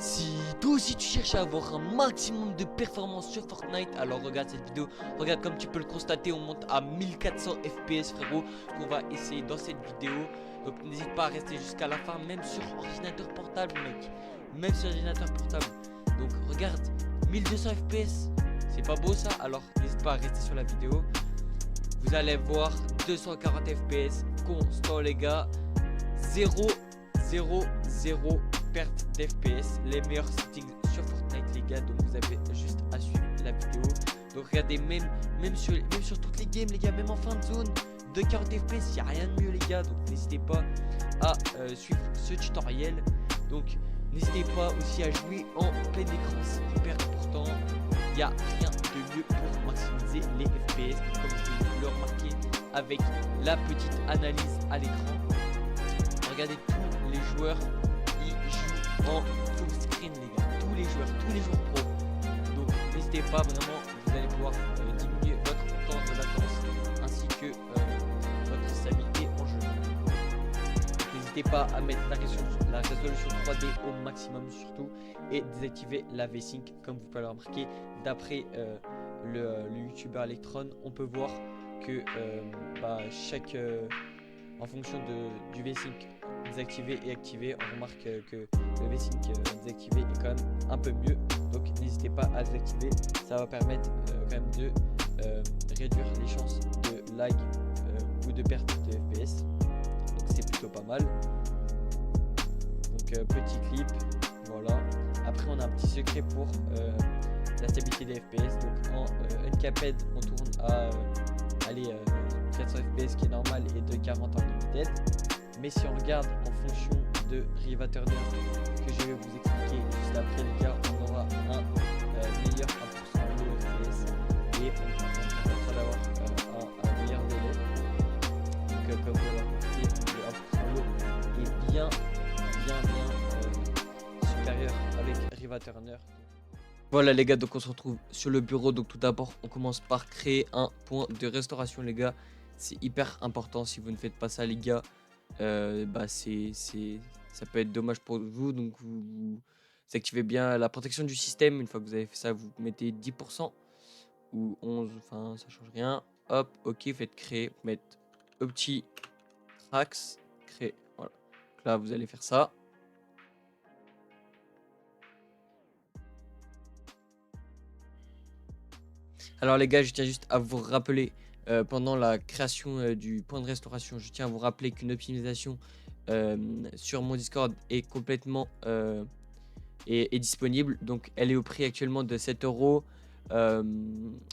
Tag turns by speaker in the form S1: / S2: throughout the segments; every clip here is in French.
S1: Si toi aussi tu cherches à avoir un maximum de performance sur Fortnite, alors regarde cette vidéo. Regarde, comme tu peux le constater, on monte à 1400 FPS, frérot, qu'on va essayer dans cette vidéo. Donc n'hésite pas à rester jusqu'à la fin, même sur ordinateur portable, mec. Même sur ordinateur portable. Donc regarde, 1200 FPS, c'est pas beau ça? Alors n'hésite pas à rester sur la vidéo. Vous allez voir 240 FPS constant, les gars. 0 0 0 perte d'FPS, les meilleurs settings sur Fortnite, les gars. Donc vous avez juste à suivre la vidéo. Donc regardez, même sur toutes les games, les gars, même en fin de zone de 40 FPS, il n'y a rien de mieux, les gars. Donc n'hésitez pas à suivre ce tutoriel. Donc n'hésitez pas aussi à jouer en plein écran, c'est hyper important. Il n'y a rien de mieux pour maximiser les FPS. Donc, comme vous pouvez le remarquer avec la petite analyse à l'écran, regardez, tous les joueurs ils jouent en full screen, les gars. Tous les joueurs pro. Donc n'hésitez pas, vraiment, vous allez pouvoir diminuer votre temps de latence ainsi que votre stabilité en jeu. N'hésitez pas à mettre la résolution 3D au maximum surtout, et désactiver la V-Sync. Comme vous pouvez le remarquer, d'après le youtubeur Electron, on peut voir que en fonction du V-Sync désactivé et activé, on remarque que le V-Sync désactivé est quand même un peu mieux. Donc n'hésitez pas à désactiver, ça va permettre quand même de réduire les chances de lag ou de perte de FPS. Donc c'est plutôt pas mal. Donc petit clip, voilà. Après on a un petit secret pour la stabilité des FPS. Donc en Uncaped on tourne à 400 FPS qui est normal et de 40 en limited. Mais si on regarde en fonction de Riva Turner, que je vais vous expliquer juste après, les gars, on aura un meilleur 1% low FPS et on permettra d'avoir un meilleur délai. Donc comme vous l'avez remarqué, le 1% low est bien supérieur avec Riva Turner. Voilà les gars, donc on se retrouve sur le bureau. Donc tout d'abord on commence par créer un point de restauration, les gars. C'est hyper important. Si vous ne faites pas ça, les gars, ça peut être dommage pour vous. Donc vous activez bien la protection du système. Une fois que vous avez fait ça, vous mettez 10% ou 11, enfin ça change rien. Hop, ok, faites créer, vous mettez petit tracks, créer, voilà. Donc là vous allez faire ça. Alors les gars, je tiens juste à vous rappeler, pendant la création du point de restauration, je tiens à vous rappeler qu'une optimisation sur mon Discord est complètement est disponible. Donc elle est au prix actuellement de 7 €.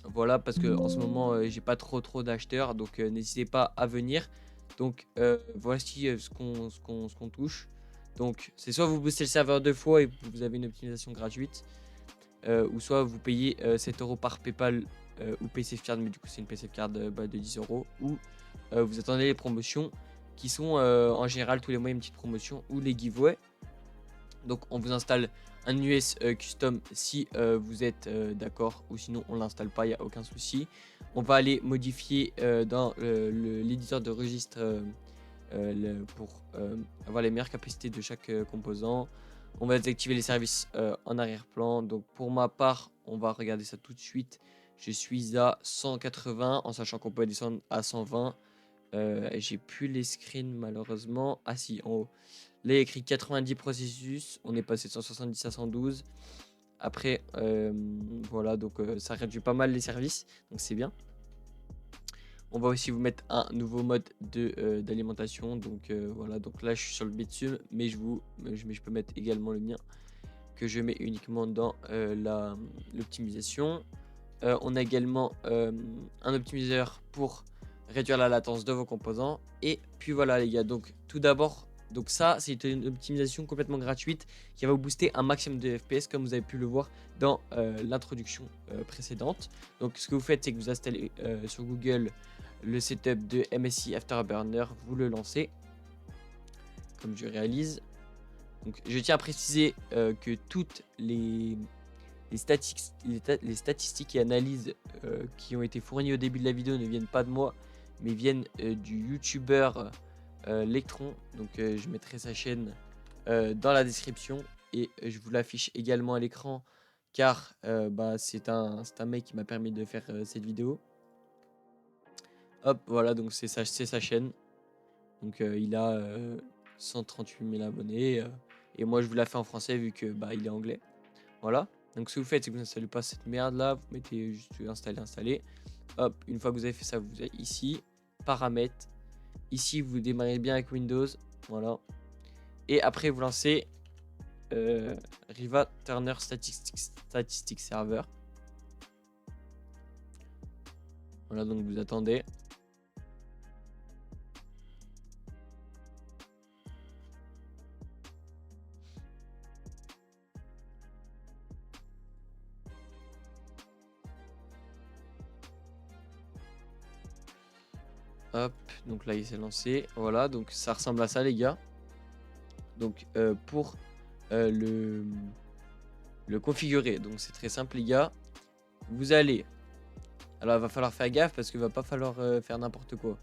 S1: Voilà, parce que en ce moment j'ai pas trop d'acheteurs, donc n'hésitez pas à venir. Donc voici ce qu'on touche. Donc c'est soit vous boostez le serveur 2 fois et vous avez une optimisation gratuite, ou soit vous payez 7 € par PayPal ou PaySafeCard, mais du coup c'est une PaySafeCard de 10 €, ou vous attendez les promotions qui sont en général tous les mois une petite promotion, ou les giveaways. Donc on vous installe un US custom si vous êtes d'accord, ou sinon on l'installe pas, il n'y a aucun souci. On va aller modifier dans l'éditeur de registre pour avoir les meilleures capacités de chaque composant. On va désactiver les services en arrière-plan. Donc pour ma part, on va regarder ça tout de suite. Je suis à 180, en sachant qu'on peut descendre à 120. J'ai plus les screens malheureusement. Ah si, en haut. Là, il y a écrit 90 processus. On est passé de 170 à 112. Après, voilà, donc ça réduit pas mal les services. Donc c'est bien. On va aussi vous mettre un nouveau mode d'alimentation. Donc voilà, donc là je suis sur le bitume, mais je peux mettre également le mien, que je mets uniquement dans l'optimisation. On a également un optimiseur pour réduire la latence de vos composants. Et puis voilà les gars, donc tout d'abord, donc ça c'est une optimisation complètement gratuite qui va vous booster un maximum de FPS, comme vous avez pu le voir dans l'introduction précédente. Donc ce que vous faites, c'est que vous installez sur Google le setup de MSI Afterburner, vous le lancez comme je réalise. Donc je tiens à préciser que toutes les statistiques et analyses qui ont été fournies au début de la vidéo ne viennent pas de moi, mais viennent du youtubeur Electron. Donc je mettrai sa chaîne dans la description. et je vous l'affiche également à l'écran car bah, c'est un mec qui m'a permis de faire cette vidéo. Hop, voilà, donc c'est sa chaîne. Donc il a 138 000 abonnés et moi je vous la fais en français vu que bah, il est anglais. Voilà. Donc ce que vous faites, c'est que vous n'installez pas cette merde là, vous mettez juste installer. Hop, une fois que vous avez fait ça, vous allez ici, paramètres. Ici, vous démarrez bien avec Windows. Voilà. Et après, vous lancez Riva Turner Statistics Server. Voilà, donc vous attendez. Hop, donc là il s'est lancé. Voilà, donc ça ressemble à ça les gars. Donc pour le configurer, donc c'est très simple les gars. Vous allez, alors il va falloir faire gaffe parce qu'il va pas falloir faire n'importe quoi.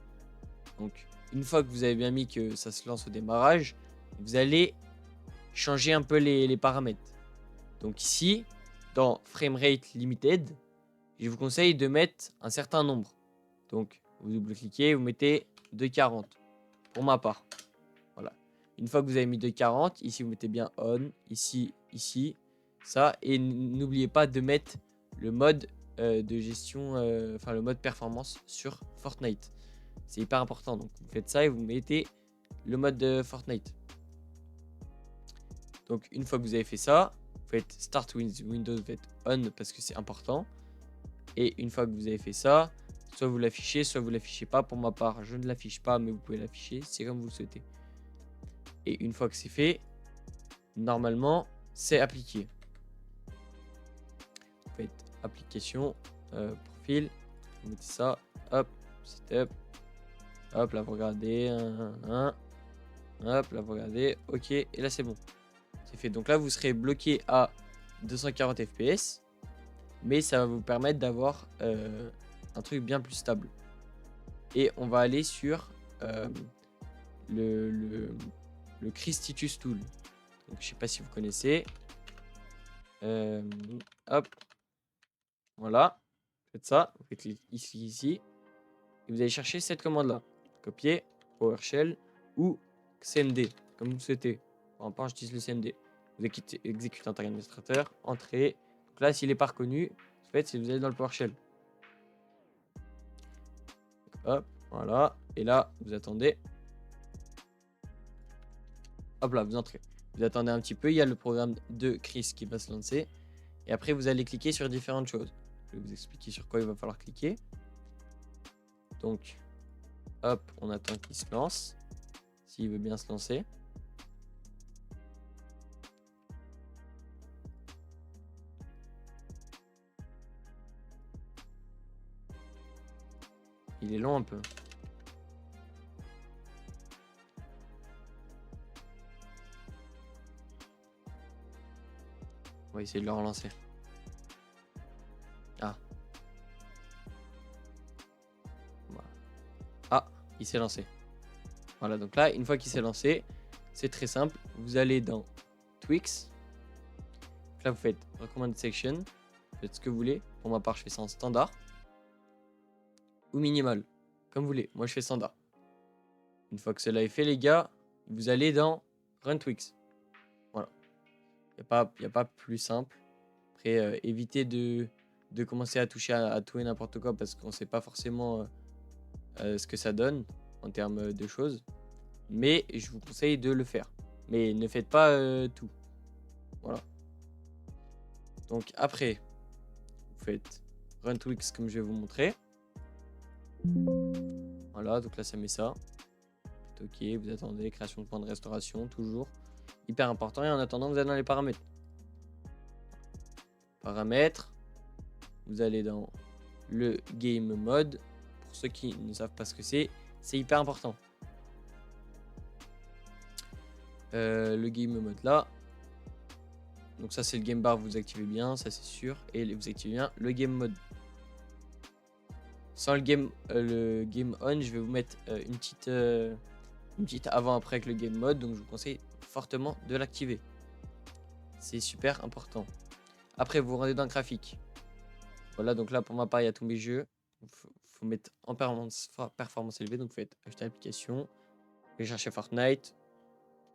S1: Donc une fois que vous avez bien mis que ça se lance au démarrage, vous allez changer un peu les paramètres. Donc ici, dans Framerate Limited, je vous conseille de mettre un certain nombre. Donc vous double-cliquez, vous mettez 240 pour ma part. Voilà. Une fois que vous avez mis 240, ici vous mettez bien on, ici, ça. Et n'oubliez pas de mettre le mode de gestion, enfin le mode performance sur Fortnite. C'est hyper important. Donc vous faites ça et vous mettez le mode de Fortnite. Donc une fois que vous avez fait ça, vous faites Start Windows, vous faites on parce que c'est important. Et une fois que vous avez fait ça, soit vous l'affichez, soit vous l'affichez pas. Pour ma part, je ne l'affiche pas, mais vous pouvez l'afficher, c'est comme vous le souhaitez. Et une fois que c'est fait, normalement, c'est appliqué. Vous faites application, profil, vous mettez ça, hop, setup, hop, là vous regardez, hop, là vous regardez, ok, et là c'est bon. C'est fait. Donc là, vous serez bloqué à 240 fps, mais ça va vous permettre d'avoir un truc bien plus stable. Et on va aller sur le Christitus Tool. Donc, je sais pas si vous connaissez. Hop. Voilà. Faites ça. Vous faites ici. Et vous allez chercher cette commande-là. Copier, PowerShell ou CMD, comme vous le souhaitez. En part, j'utilise le CMD. Vous exécutez en tant qu'administrateur. Entrée. Donc là, s'il n'est pas reconnu, en fait, c'est vous allez dans le PowerShell. Hop. Voilà. Et là, vous attendez. Hop là, vous entrez. Vous attendez un petit peu, il y a le programme de Chris qui va se lancer. Et après, vous allez cliquer sur différentes choses. Je vais vous expliquer sur quoi il va falloir cliquer. Donc, hop, on attend qu'il se lance. S'il veut bien se lancer. Il est long un peu. On va essayer de le relancer. Ah. Voilà. Ah, il s'est lancé. Voilà, donc là, une fois qu'il s'est lancé, c'est très simple. Vous allez dans Twix. Là, vous faites Recommended Section. Vous faites ce que vous voulez. Pour ma part, je fais ça en standard. Ou minimal. Comme vous voulez. Moi, je fais standard. Une fois que cela est fait, les gars, vous allez dans Run Twix. Voilà. Il n'y a pas plus simple. Après, évitez de commencer à toucher à tout et n'importe quoi parce qu'on ne sait pas forcément ce que ça donne en termes de choses. Mais je vous conseille de le faire. Mais ne faites pas tout. Voilà. Donc après, vous faites Run Twix comme je vais vous montrer. Voilà, donc là ça met ça. Ok, vous attendez, création de point de restauration, toujours. Hyper important. Et en attendant, vous allez dans les paramètres. Paramètres. Vous allez dans le game mode. Pour ceux qui ne savent pas ce que c'est hyper important. Le game mode là. Donc ça c'est le game bar, vous activez bien, ça c'est sûr. Et vous activez bien le game mode. Sans le game on, je vais vous mettre une petite avant-après avec le game mode. Donc je vous conseille fortement de l'activer. c'est super important. Après, vous rendez dans le graphique. Voilà, donc là, pour ma part, il y a tous mes jeux. Il faut mettre en performance élevée. Donc, vous faites acheter l'application, vous allez chercher Fortnite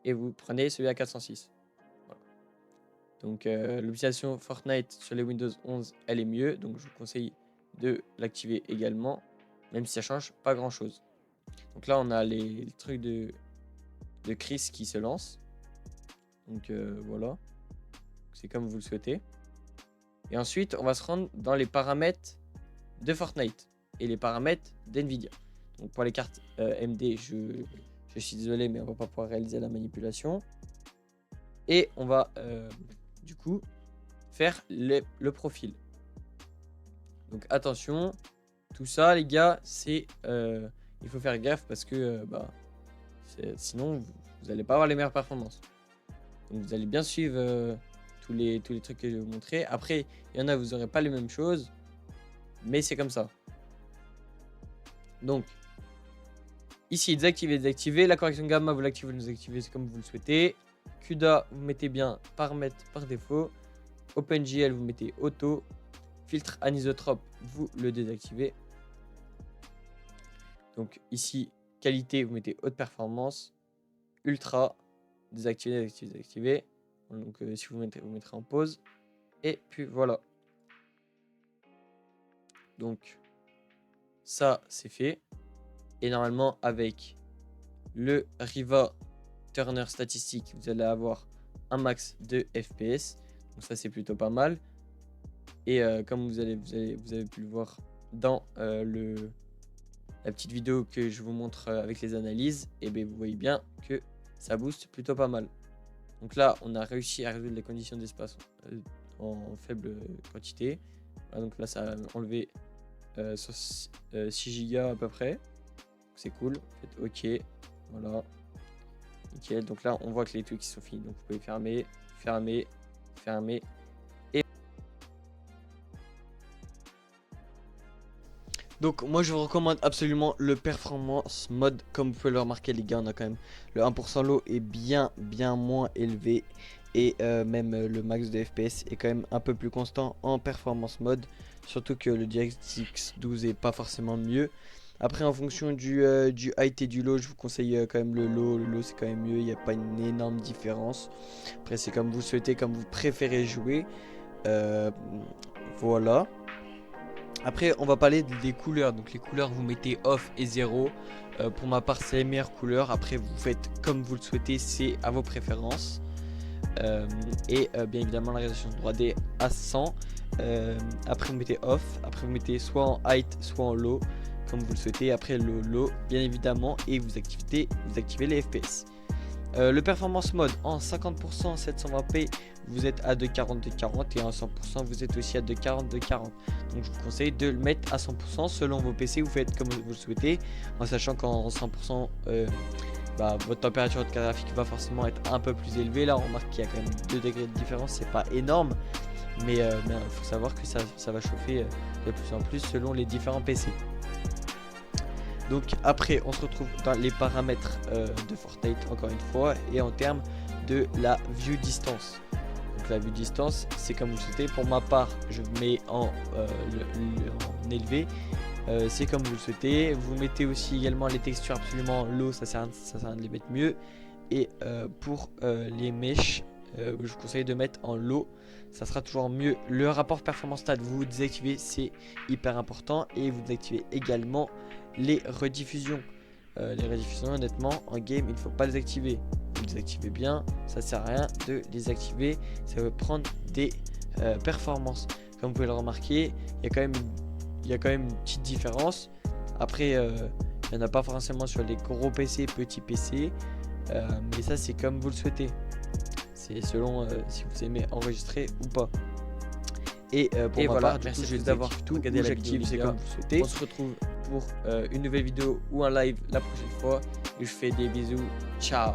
S1: et vous prenez celui à 406. Voilà. Donc, l'optimisation Fortnite sur les Windows 11, elle est mieux. Donc, je vous conseille de l'activer également, même si ça change pas grand-chose. Donc là, on a les trucs de Chris qui se lancent. Donc, voilà. C'est comme vous le souhaitez. Et ensuite, on va se rendre dans les paramètres de Fortnite et les paramètres d'NVIDIA. Donc pour les cartes AMD, je suis désolé, mais on va pas pouvoir réaliser la manipulation. Et on va du coup faire le profil. Donc attention, tout ça les gars, c'est il faut faire gaffe parce que sinon vous n'allez pas avoir les meilleures performances. Donc vous allez bien suivre tous les trucs que je vais vous montrer. Après, il y en a, vous n'aurez pas les mêmes choses. Mais c'est comme ça. Donc, ici, désactiver. La correction gamma, vous l'activez, vous le désactivez, c'est comme vous le souhaitez. CUDA, vous mettez bien paramètres par défaut. OpenGL, vous mettez auto. Filtre anisotrope, vous le désactivez. Donc ici, qualité, vous mettez haute performance. Ultra, désactiver. Donc si vous mettrez en pause. Et puis voilà. Donc ça c'est fait. Et normalement avec le Riva Turner statistique, vous allez avoir un max de FPS. Donc ça c'est plutôt pas mal. Et comme vous avez pu le voir dans la petite vidéo que je vous montre avec les analyses, et bien vous voyez bien que ça booste plutôt pas mal. Donc là, on a réussi à résoudre les conditions d'espace en faible quantité. Voilà, donc là, ça a enlevé 6 Go à peu près. C'est cool. Faites OK. Voilà. Nickel. Donc là, on voit que les trucs sont finis. Donc vous pouvez fermer, fermer, fermer. Donc moi je vous recommande absolument le performance mode. Comme vous pouvez le remarquer les gars, on a quand même le 1% low est bien moins élevé. Et même le max de FPS est quand même un peu plus constant en performance mode. Surtout que le DirectX 12 est pas forcément mieux. Après en fonction du height et du low, je vous conseille quand même le low. Le low c'est quand même mieux, il n'y a pas une énorme différence. Après c'est comme vous souhaitez, comme vous préférez jouer. Voilà. Après, on va parler des couleurs. Donc, les couleurs, vous mettez off et 0. Pour ma part, c'est les meilleures couleurs. Après, vous faites comme vous le souhaitez, c'est à vos préférences. Bien évidemment, la résolution 3D à 100. Après, vous mettez off. Après, vous mettez soit en height, soit en low, comme vous le souhaitez. Après, le low, bien évidemment. Et vous activez les FPS. Le performance mode en 50% 720p, vous êtes à 240 240 et en 100% vous êtes aussi à 240 240. Donc je vous conseille de le mettre à 100% selon vos PC. Vous faites comme vous le souhaitez, en sachant qu'en 100% votre température de graphique va forcément être un peu plus élevée. Là on remarque qu'il y a quand même 2 degrés de différence, c'est pas énorme, mais il faut savoir que ça va chauffer de plus en plus selon les différents PC. Donc après on se retrouve dans les paramètres de Fortnite encore une fois et en termes de la view distance. Donc la view distance c'est comme vous le souhaitez. Pour ma part je mets en élevé, c'est comme vous le souhaitez. Vous mettez aussi également les textures absolument low, ça sert à rien de les mettre mieux. Et pour les mèches, je vous conseille de mettre en low, ça sera toujours mieux. Le rapport performance stat vous désactivez, c'est hyper important. Et vous désactivez également les rediffusions. Les rediffusions honnêtement en game il ne faut pas les activer. Vous les activez bien, ça sert à rien de les activer, ça veut prendre des performances. Comme vous pouvez le remarquer, il y a quand même une petite différence. Après il n'y en a pas forcément sur les gros PC, petits PC, mais ça c'est comme vous le souhaitez. C'est selon si vous aimez enregistrer ou pas. Et pour ma part, merci de vous avoir tout regardé la vidéo, c'est comme vous souhaitez. On se retrouve pour une nouvelle vidéo ou un live la prochaine fois. Et je fais des bisous. Ciao.